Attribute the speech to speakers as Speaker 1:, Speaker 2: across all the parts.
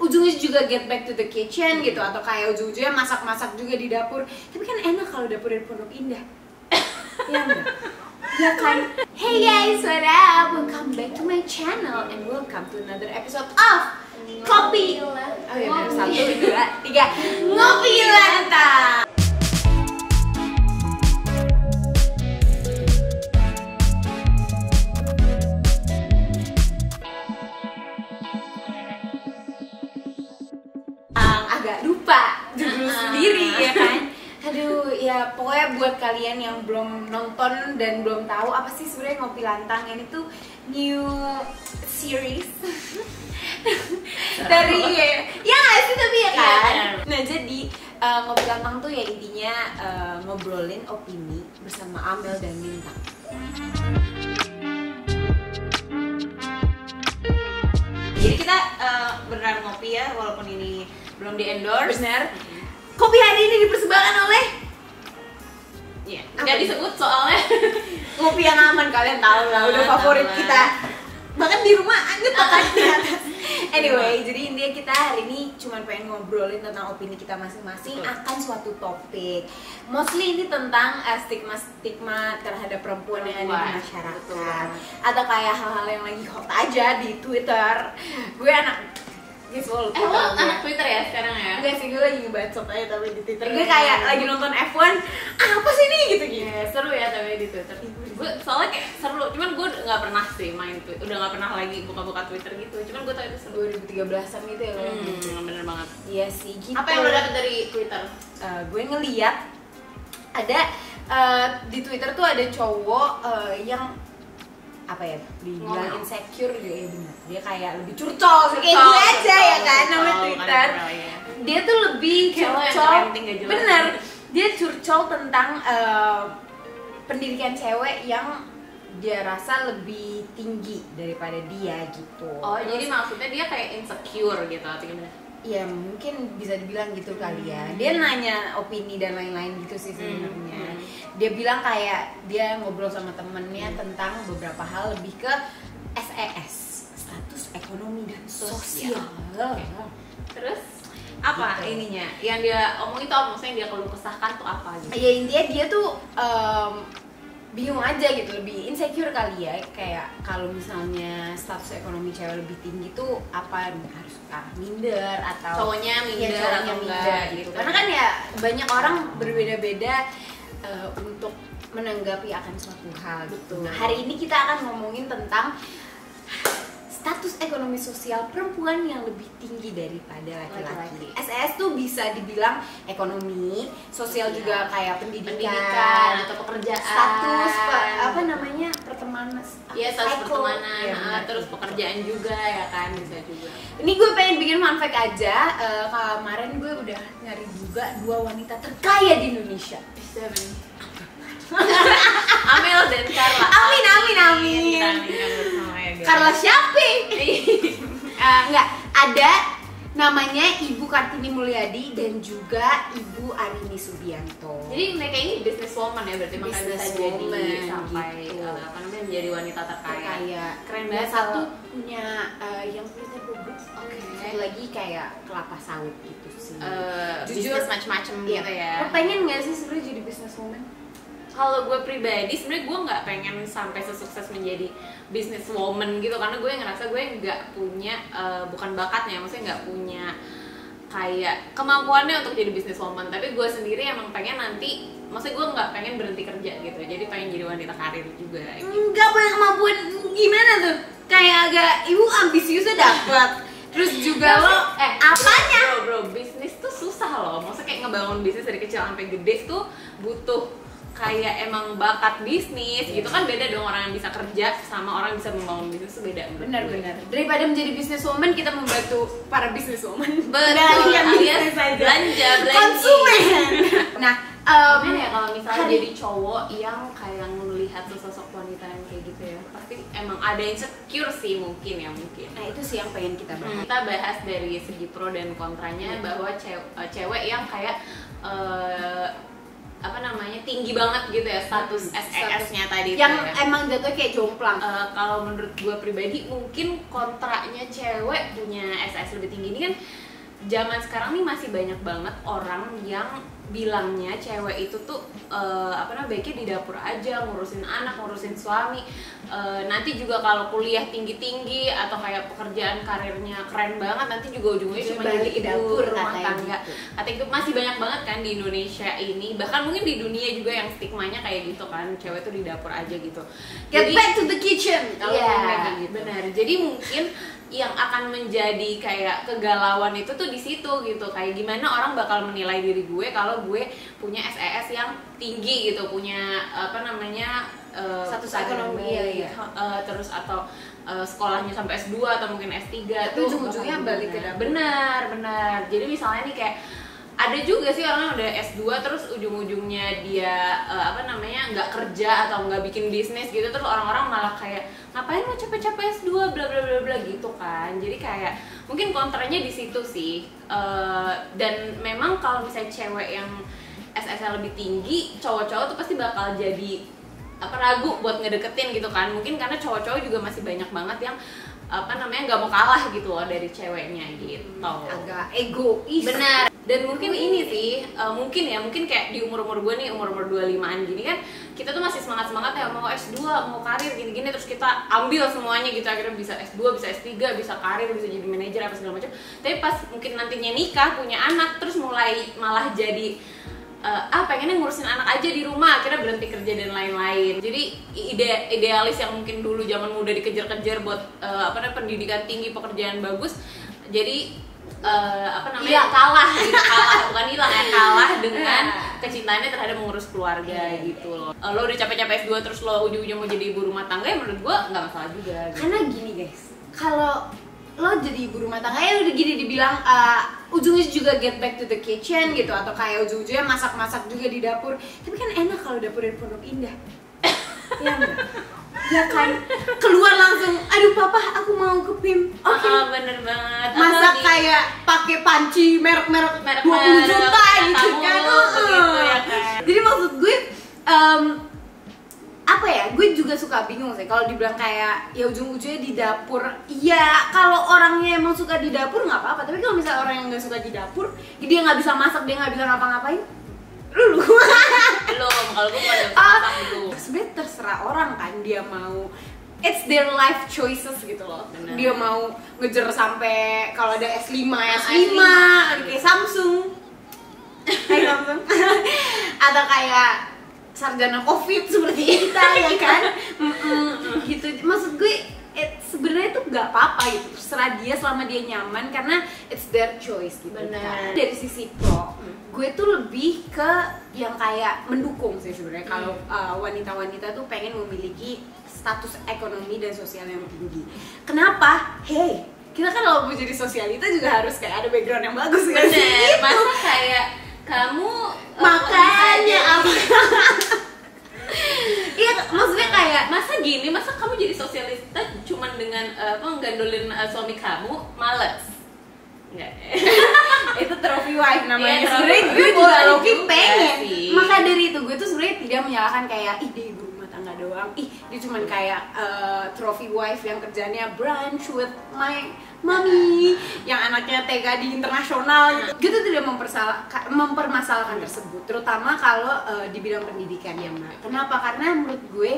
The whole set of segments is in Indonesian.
Speaker 1: ujungnya juga get back to the kitchen gitu, atau kayak ujung-ujungnya masak-masak juga di dapur. Tapi kan enak kalau dapur dari Pondok Indah. Ya enggak? Ya kan? Hey guys, what up? Welcome back to my channel and welcome to another episode of Kopi. Oh ya, bener. 1, 2, 3 Ngopi Lanta. Agak lupa judul sendiri ya kan. Aduh, ya pokoknya buat kalian yang belum nonton dan belum tahu apa sih sebenarnya Ngopi Lantang, ini tuh new series dari ya nggak sih, tapi ya kan. Nah jadi Ngopi Lantang tuh ya intinya ngobrolin opini bersama Amel dan Lintang.
Speaker 2: Jadi kita beneran ngopi ya, walaupun ini belum di endorse.
Speaker 1: Bener. Kopi hari ini dipersembahkan oleh
Speaker 2: nggak disebut soalnya.
Speaker 1: Ngopi yang aman, kalian tahu lah, udah favorit kita. Bahkan di rumah nyetok di atas. Anyway, jadi intinya kita hari ini cuma pengen ngobrolin tentang opini kita masing-masing akan suatu topik. Mostly ini tentang stigma terhadap perempuan yang ada di masyarakat. Atau kayak hal-hal yang lagi hot aja di Twitter. Gue anak
Speaker 2: lo anak Twitter ya sekarang ya?
Speaker 1: Enggak sih, gue lagi ngebacot aja tapi di Twitter. Gue kayak lagi nonton F1, apa sih ini gitu-gitu.
Speaker 2: Seru ya tapi di Twitter. Gue soalnya kayak seru, cuman gue nggak pernah sih main Twitter. Udah nggak pernah lagi buka-buka Twitter gitu. Cuman gue tau itu seru.
Speaker 1: 2013an gitu ya.
Speaker 2: Bener banget.
Speaker 1: Iya sih gitu.
Speaker 2: Apa yang lo dapet dari Twitter?
Speaker 1: Gue ngeliat ada di Twitter tuh ada cowok yang apa ya, dibilang insecure gitu ya, benar. Dia kayak lebih curcol kayak gue aja ya kan, namanya Twitter. Dia tuh lebih curcol, bener. Dia curcol tentang pendidikan cewek yang dia rasa lebih tinggi daripada dia gitu.
Speaker 2: Oh, jadi maksudnya dia kayak insecure gitu atau gimana?
Speaker 1: Ya mungkin bisa dibilang gitu kali ya. Dia nanya opini dan lain-lain gitu sih sebenarnya. Dia bilang kayak dia ngobrol sama temennya tentang beberapa hal lebih ke SES, status ekonomi dan sosial.
Speaker 2: Terus apa gitu ininya? Yang dia omongin tuh apa? Maksudnya yang dia keluh kesahkan tuh apa gitu?
Speaker 1: Ya intinya dia tuh bingung aja gitu, lebih insecure kali ya, kayak kalau misalnya status ekonomi cewek lebih tinggi tuh apa harus minder atau
Speaker 2: cowoknya minder atau enggak gitu.
Speaker 1: Karena kan ya banyak orang berbeda-beda untuk menanggapi akan suatu hal gitu. Nah, hari ini kita akan ngomongin tentang status ekonomi sosial perempuan yang lebih tinggi daripada laki-laki. SES tuh bisa dibilang ekonomi, sosial juga kayak pendidikan
Speaker 2: atau pekerjaan,
Speaker 1: status apa namanya, pertemanan.
Speaker 2: Iya, status pertemanan, terus pekerjaan juga ya kan, bisa juga.
Speaker 1: Ini gue pengen bikin fun fact aja. Kemarin gue udah nyari juga 2 wanita terkaya di Indonesia.
Speaker 2: Amel dan Carla.
Speaker 1: Amin. Carla siapa? Enggak, ada namanya Ibu Kartini Mulyadi dan juga Ibu Arini Subianto.
Speaker 2: Jadi mereka ini businesswoman ya, berarti makanya bisa jadi sampai
Speaker 1: gitu.
Speaker 2: apa namanya, menjadi wanita terkaya.
Speaker 1: Keren banget. Satu punya yang punya Bogor. Satu lagi kayak kelapa sawit gitu sih.
Speaker 2: Jujur macam-macam gitu ya.
Speaker 1: Lo pengen nggak sih sebenarnya jadi businesswoman?
Speaker 2: Kalau gue pribadi sebenarnya gue nggak pengen sampai sesukses menjadi businesswoman gitu, karena gue ngerasa gue nggak punya bukan bakatnya, maksudnya nggak punya kayak kemampuannya untuk jadi businesswoman. Tapi gue sendiri emang pengen nanti, maksudnya gue nggak pengen berhenti kerja gitu, jadi pengen jadi wanita karir juga gitu.
Speaker 1: Nggak punya kemampuan gimana tuh, kayak agak ibu ambisiusnya dapat. Terus juga lo apanya?
Speaker 2: Bro, bisnis tuh susah loh, maksudnya kayak ngebangun bisnis dari kecil sampai gede tuh butuh kayak emang bakat bisnis gitu kan. Beda dong orang yang bisa kerja sama orang yang bisa membangun bisnis tuh beda.
Speaker 1: Benar. Daripada menjadi businesswoman, kita membantu para businesswoman.
Speaker 2: Betul, alias belanja
Speaker 1: konsumen. Nah,
Speaker 2: gimana ya kalau misalnya jadi cowok yang kayak melihat sosok wanita yang kayak gitu ya, pasti emang ada insecure sih mungkin.
Speaker 1: Nah itu sih yang pengen kita bahas.
Speaker 2: Kita bahas dari segi pro dan kontranya, bahwa cewek yang kayak apa namanya tinggi banget gitu ya status SES-nya tadi
Speaker 1: yang
Speaker 2: tuh ya.
Speaker 1: emang jatuhnya kayak jomplang.
Speaker 2: Kalau menurut gue pribadi mungkin kontraknya cewek punya SES lebih tinggi ini kan zaman sekarang nih masih banyak banget orang yang bilangnya cewek itu tuh baiknya di dapur aja ngurusin anak, ngurusin suami, nanti juga kalau kuliah tinggi-tinggi atau kayak pekerjaan karirnya keren banget nanti juga ujung-ujungnya cuma jadi ibu rumah tangga. Katanya itu masih banyak banget kan di Indonesia ini, bahkan mungkin di dunia juga yang stigmanya kayak gitu kan, cewek tuh di dapur aja gitu.
Speaker 1: Get back to the kitchen kalau
Speaker 2: kayak
Speaker 1: gitu.
Speaker 2: Benar. Jadi mungkin yang akan menjadi kayak kegalauan itu tuh di situ gitu, kayak gimana orang bakal menilai diri gue kalau gue punya SES yang tinggi gitu, punya
Speaker 1: status ekonomi ya.
Speaker 2: Terus atau sekolahnya sampai S2 atau mungkin S3
Speaker 1: tapi
Speaker 2: tuh
Speaker 1: ujung-ujungnya balik ke dapur.
Speaker 2: Benar. Jadi misalnya nih kayak ada juga sih orang yang udah S2 terus ujung-ujungnya dia nggak kerja atau nggak bikin bisnis gitu, terus orang-orang malah kayak ngapain lo capek-capek S2 bla bla bla bla gitu kan. Jadi kayak mungkin kontranya di situ sih. Dan memang kalau misalnya cewek yang SSL lebih tinggi, cowok-cowok tuh pasti bakal jadi ragu buat ngedeketin gitu kan. Mungkin karena cowok-cowok juga masih banyak banget yang nggak mau kalah gitu loh dari ceweknya gitu.
Speaker 1: Agak egois.
Speaker 2: Benar. Dan mungkin ini sih mungkin kayak di umur-umur gue nih, umur-umur 25-an gini kan, kita tuh masih semangat-semangat ya mau S2, mau karir gini-gini, terus kita ambil semuanya gitu, akhirnya bisa S2, bisa S3, bisa karir, bisa jadi manajer apa segala macam. Tapi pas mungkin nantinya nikah, punya anak, terus mulai malah jadi pengennya ngurusin anak aja di rumah, akhirnya berhenti kerja dan lain-lain. Jadi idealis yang mungkin dulu zaman muda dikejar-kejar buat pendidikan tinggi, pekerjaan bagus, jadi kalah bukan hilang ya, kalah dengan kecintaannya terhadap mengurus keluarga gitu loh. Lo udah capek-capek S2 terus lo ujung-ujung mau jadi ibu rumah tangga, ya menurut gua nggak masalah juga gitu.
Speaker 1: Karena gini guys, kalau lo jadi ibu rumah tangga ya udah gini dibilang ujungnya juga get back to the kitchen gitu, atau kayak ujung-ujungnya masak-masak juga di dapur. Tapi kan enak kalau dapur dari Pondok Indah. Ya enggak? Ya kan, keluar langsung, aduh papa aku mau ke PIM. Oke.
Speaker 2: Bener banget.
Speaker 1: Masak kayak pakai panci merek-merek 20 juta gitu kan.
Speaker 2: Begitu ya kan.
Speaker 1: Jadi maksud gue gue juga suka bingung sih kalau dibilang kayak ya ujung-ujungnya di dapur. Iya, kalau orangnya emang suka di dapur nggak apa-apa, tapi kalau misalnya orang yang nggak suka di dapur, dia nggak bisa masak, dia nggak bisa ngapa-ngapain, belum
Speaker 2: kalau gue pada masak dulu.
Speaker 1: Sebenarnya terserah orang kan, dia mau, it's their life choices gitu loh. Bener. Dia mau ngejar sampai kalau ada S5 kayak Samsung. Kayak Samsung. Atau kayak sarjana COVID seperti kita ya kan. Gitu. Maksud gue sebenarnya tuh nggak apa-apa gitu, terserah dia selama dia nyaman, karena it's their choice gitu.
Speaker 2: Bener.
Speaker 1: Dari sisi pro, gue tuh lebih ke yang kayak mendukung sih sebenarnya kalau wanita-wanita tuh pengen memiliki status ekonomi dan sosial yang tinggi. Kenapa? Hey, kita kan kalau mau jadi sosialita juga harus kayak ada background yang bagus kan sih.
Speaker 2: Bener, masa kayak kamu
Speaker 1: makanya apa? Iya, maksudnya kayak
Speaker 2: masa kamu jadi sosialita cuman dengan menggandolin suami kamu, males. Enggak.
Speaker 1: Itu trophy wife namanya.
Speaker 2: Iya,
Speaker 1: sebenarnya
Speaker 2: trophy
Speaker 1: gue
Speaker 2: wife
Speaker 1: juga
Speaker 2: boleh
Speaker 1: Loki
Speaker 2: juga
Speaker 1: pengen.
Speaker 2: sih.
Speaker 1: Maka dari itu gue tuh sebenarnya tidak menyalahkan kayak dia ibu rumah tangga doang. Dia cuman kayak trophy wife yang kerjanya brunch with my mommy, yang anaknya TK di internasional gitu. Gitu tidak mempermasalahkan tersebut, terutama kalau di bidang pendidikan ya Mbak. Kenapa? Karena menurut gue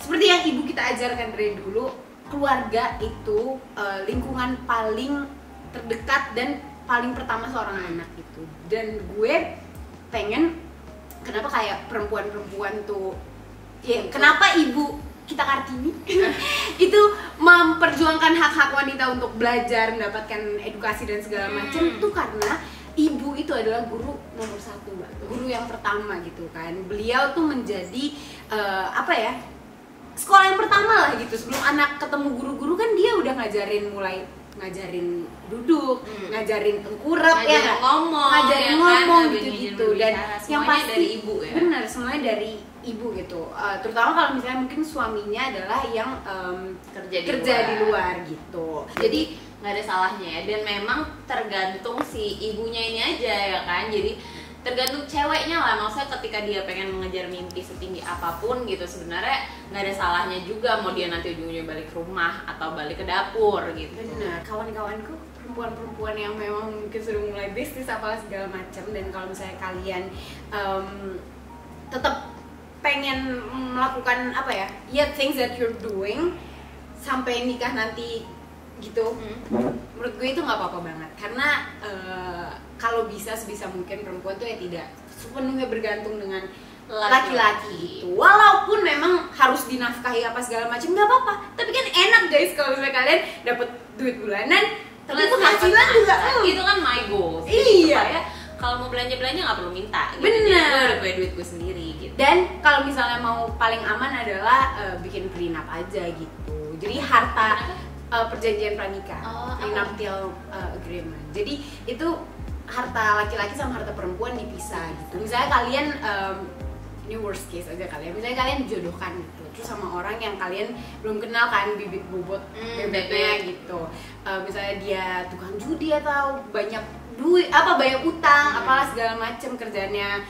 Speaker 1: seperti yang ibu kita ajarkan dari dulu, keluarga itu lingkungan paling terdekat dan paling pertama seorang anak gitu. Dan gue pengen, kenapa kayak perempuan-perempuan tuh ya, kenapa ibu kita Kartini itu memperjuangkan hak-hak wanita untuk belajar, mendapatkan edukasi dan segala macam, tuh karena ibu itu adalah guru nomor 1 Mbak, guru yang pertama gitu kan. Beliau tuh menjadi sekolah yang pertama lah gitu. Sebelum anak ketemu guru-guru kan dia udah ngajarin duduk, ngajarin tengkurap,
Speaker 2: ngajarin
Speaker 1: ngomong gitu. Dan yang pasti
Speaker 2: dari ibu ya.
Speaker 1: Benar, semuanya dari ibu gitu. Terutama kalau misalnya mungkin suaminya adalah yang kerja di luar gitu.
Speaker 2: Jadi nggak ada salahnya ya. Dan memang tergantung si ibunya ini aja ya kan. Jadi tergantung ceweknya lah, maksudnya ketika dia pengen mengejar mimpi setinggi apapun gitu sebenarnya nggak ada salahnya juga mau dia nanti ujung-ujungnya balik ke rumah atau balik ke dapur gitu.
Speaker 1: Benar, kawan-kawanku perempuan-perempuan yang memang mungkin sudah mulai bisnis apalah segala macam, dan kalau misalnya kalian tetap pengen melakukan apa ya, things that you're doing sampai nikah nanti gitu, menurut gue itu nggak apa-apa banget, karena kalau bisa sebisa mungkin perempuan tuh ya tidak sepenuhnya bergantung dengan laki-laki itu, walaupun memang harus dinafkahi apa segala macam nggak apa-apa, tapi kan enak guys kalau misalnya kalian dapat duit bulanan tapi penghasilan juga
Speaker 2: itu kan my goals.
Speaker 1: Iya,
Speaker 2: supaya kalau mau belanja nggak perlu minta gitu.
Speaker 1: Bener.
Speaker 2: Jadi gue udah punya duit gue sendiri gitu.
Speaker 1: Dan kalau misalnya mau paling aman adalah bikin prenup aja gitu, jadi harta perjanjian pranikah, prenuptial agreement. Jadi itu harta laki-laki sama harta perempuan dipisah gitu. Misalnya kalian ini worst case aja kalian, misalnya kalian dijodohkan gitu, terus sama orang yang kalian belum kenal kan bibit bobot bebeknya gitu. Misalnya dia tukang judi atau banyak duit, banyak utang, apalah segala macem, kerjanya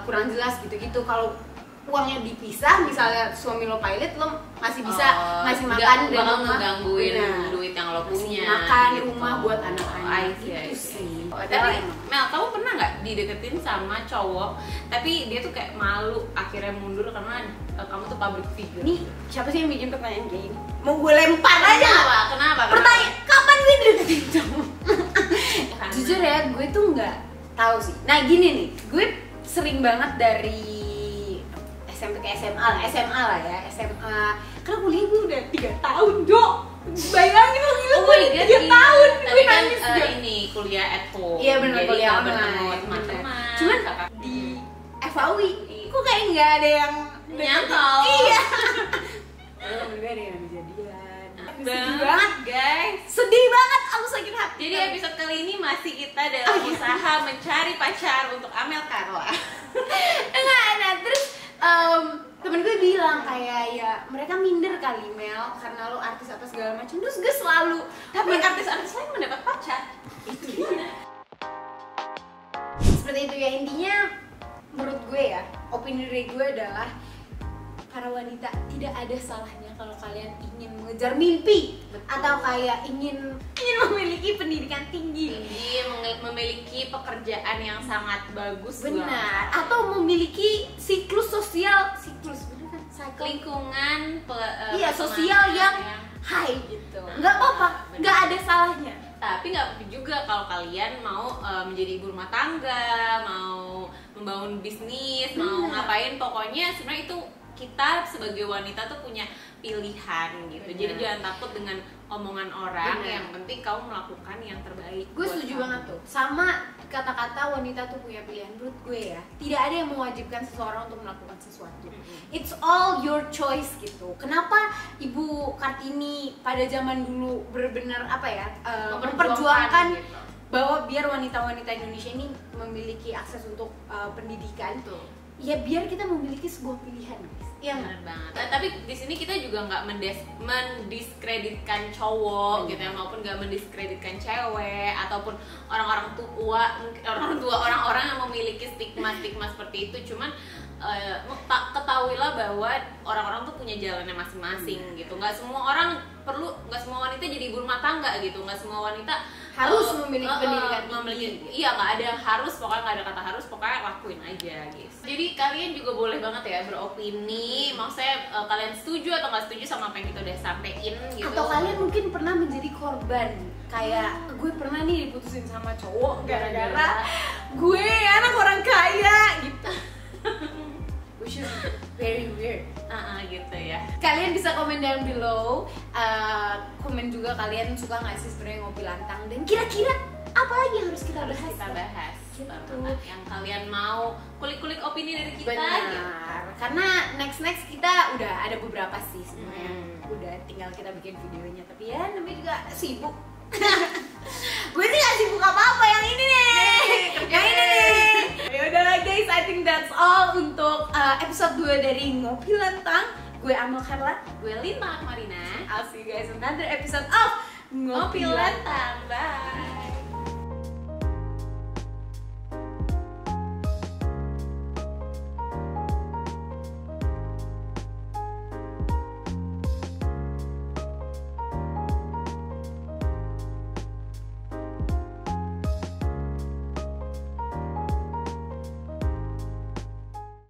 Speaker 1: kurang jelas gitu-gitu. Kalau uangnya dipisah, misalnya suami lo pilot, lo masih bisa ngasih makan dan rumah,
Speaker 2: ngegangguin duit yang lo punya,
Speaker 1: makan
Speaker 2: gitu.
Speaker 1: Rumah buat anak-anak
Speaker 2: gitu
Speaker 1: sih.
Speaker 2: Tapi Mel, kamu pernah nggak dideketin sama cowok tapi dia tuh kayak malu akhirnya mundur karena kamu tuh public figure?
Speaker 1: Nih siapa sih yang bikin pertanyaan kayak gini? Mau gue lempar aja?
Speaker 2: Kenapa?
Speaker 1: Pertanyaan kapan gue dideketin cowok? Jujur ya, gue tuh nggak tahu sih. Nah gini nih, gue sering banget dari SMP ke SMA lah ya, SMA. Karena kuliah gue udah 3 tahun, Dok. Bayangin lo gila, gue 3 tahun.
Speaker 2: Tapi kan ini kuliah at home.
Speaker 1: Iya benar,
Speaker 2: jadi
Speaker 1: kuliah
Speaker 2: bertemu
Speaker 1: online.
Speaker 2: teman-teman.
Speaker 1: Cuman di FAUI, kok kayak nggak ada yang
Speaker 2: nyantol.
Speaker 1: Iya. Temen gue ada yang jadian. Sedih banget
Speaker 2: guys.
Speaker 1: Sedih banget, aku sakit hati.
Speaker 2: Jadi episode kali ini masih kita dalam usaha mencari pacar untuk Amel Carla.
Speaker 1: Nah terus temen gue bilang kayak ya mereka minder kali Mel karena lo artis apa segala macam. Terus gue selalu,
Speaker 2: tapi artis-artis lain mendapat pacar.
Speaker 1: Itu dia. Seperti itu ya, intinya menurut gue ya, opini dari gue adalah para wanita tidak ada salahnya kalau kalian ingin mengejar mimpi. Betul. Atau kayak ingin memiliki pendidikan tinggi,
Speaker 2: memiliki pekerjaan yang sangat bagus,
Speaker 1: benar, atau memiliki siklus sosial, benar kan?
Speaker 2: Lingkungan
Speaker 1: sosial yang high gitu. Nggak apa-apa, nggak ada salahnya.
Speaker 2: Tapi nggak juga kalau kalian mau menjadi ibu rumah tangga, mau membangun bisnis, mau ngapain, pokoknya sebenarnya itu kita sebagai wanita tuh punya pilihan gitu. Bener. Jadi jangan takut dengan omongan orang. Bener. Yang penting kamu melakukan yang terbaik.
Speaker 1: Gue setuju banget tuh sama kata-kata wanita tuh punya pilihan. Menurut gue ya, tidak ada yang mewajibkan seseorang untuk melakukan sesuatu. It's all your choice gitu. Kenapa Ibu Kartini pada zaman dulu benar-benar memperjuangkan gitu, bahwa biar wanita-wanita Indonesia ini memiliki akses untuk pendidikan tuh. Ya biar kita memiliki sebuah pilihan, guys. Iya
Speaker 2: benar banget. Tapi di sini kita juga nggak mendiskreditkan cowok gitu ya, maupun nggak mendiskreditkan cewek ataupun orang-orang orang-orang yang memiliki stigma seperti itu. Cuman ketahuilah bahwa orang-orang tuh punya jalannya masing-masing gitu. Nggak semua wanita jadi ibu rumah tangga gitu. Nggak semua wanita
Speaker 1: harus memiliki pendidikan tinggi.
Speaker 2: Iya, nggak ada yang harus, pokoknya nggak ada kata harus, pokoknya lakuin aja guys. Jadi kalian juga boleh banget ya beropini, maksudnya kalian setuju atau nggak setuju sama apa yang kita udah sampein gitu.
Speaker 1: Atau kalian mungkin pernah menjadi korban, kayak gue pernah nih diputusin sama cowok gara-gara gue anak orang kaya gitu. Which is very weird.
Speaker 2: Gitu ya.
Speaker 1: Kalian bisa komen down below, komen juga kalian suka nggak sih sebenarnya ngopi lantang, dan kira-kira apa lagi yang harus kita bahas
Speaker 2: gitu. Yang kalian mau kulik-kulik opini dari kita.
Speaker 1: Benar.
Speaker 2: Gitu.
Speaker 1: Karena next kita udah ada beberapa sih sebenarnya. Udah tinggal kita bikin videonya, tapi ya namanya juga sibuk. Gue sih gak sibuk apa-apa yang ini nih. Yang ini nih. Ya udahlah guys, I think that's all untuk episode 2 dari Ngopi Lantang. Gue Amel Carla,
Speaker 2: gue Linda Marina.
Speaker 1: I'll see you guys in another episode of Ngopi Lantang.
Speaker 2: Bye.